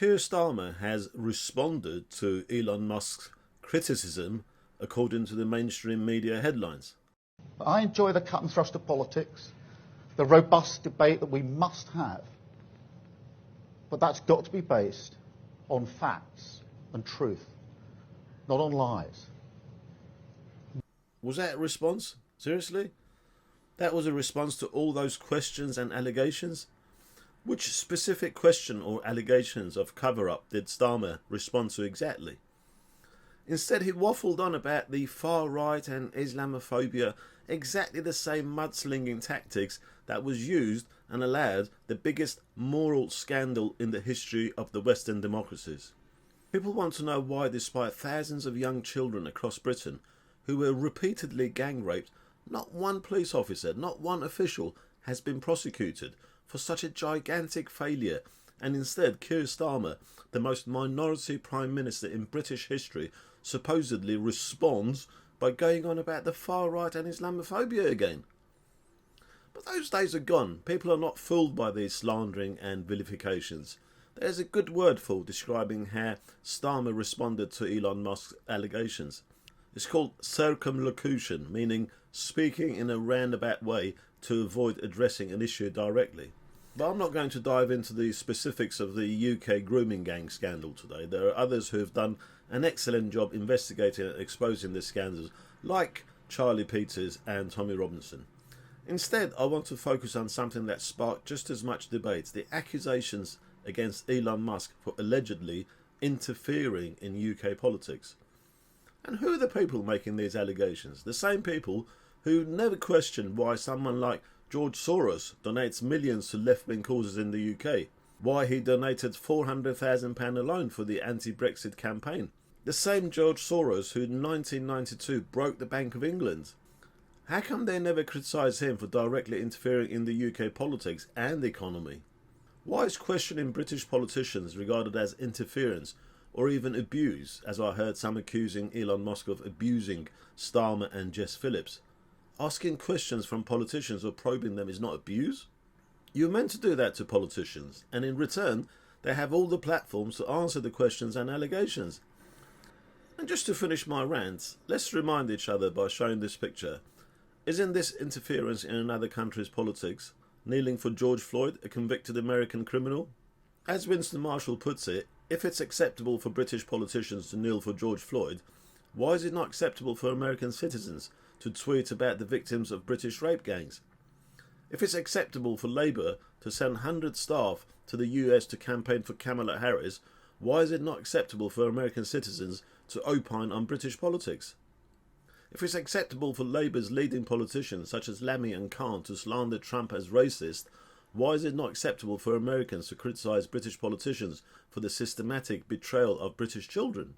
Keir Starmer has responded to Elon Musk's criticism according to the mainstream media headlines. I enjoy the cut and thrust of politics, the robust debate that we must have, but that's got to be based on facts and truth, not on lies. Was that a response? Seriously? That was a response to all those questions and allegations? Which specific question or allegations of cover-up did Starmer respond to exactly? Instead, he waffled on about the far right and Islamophobia, exactly the same mudslinging tactics that was used and allowed the biggest moral scandal in the history of the Western democracies. People want to know why, despite thousands of young children across Britain who were repeatedly gang raped, not one police officer, not one official has been prosecuted for such a gigantic failure, and instead Keir Starmer, the most minority Prime Minister in British history, supposedly responds by going on about the far right and Islamophobia again. But those days are gone. People are not fooled by these slandering and vilifications. There's a good word for describing how Starmer responded to Elon Musk's allegations. It's called circumlocution, meaning speaking in a roundabout way to avoid addressing an issue directly. But I'm not going to dive into the specifics of the UK grooming gang scandal today. There are others who have done an excellent job investigating and exposing the scandals, like Charlie Peters and Tommy Robinson. Instead, I want to focus on something that sparked just as much debate: the accusations against Elon Musk for allegedly interfering in UK politics. And who are the people making these allegations? The same people who never questioned why someone like George Soros donates millions to left-wing causes in the UK, why he donated £400,000 alone for the anti-Brexit campaign. The same George Soros who in 1992 broke the Bank of England. How come they never criticise him for directly interfering in the UK politics and economy? Why is questioning British politicians regarded as interference or even abuse, as I heard some accusing Elon Musk of abusing Starmer and Jess Phillips? Asking questions from politicians or probing them is not abuse? You're meant to do that to politicians, and in return they have all the platforms to answer the questions and allegations. And just to finish my rant, let's remind each other by showing this picture. Isn't this interference in another country's politics? Kneeling for George Floyd, a convicted American criminal? As Winston Marshall puts it, if it's acceptable for British politicians to kneel for George Floyd, why is it not acceptable for American citizens to tweet about the victims of British rape gangs? If it's acceptable for Labour to send 100 staff to the US to campaign for Kamala Harris, why is it not acceptable for American citizens to opine on British politics? If it's acceptable for Labour's leading politicians such as Lammy and Khan to slander Trump as racist, why is it not acceptable for Americans to criticise British politicians for the systematic betrayal of British children?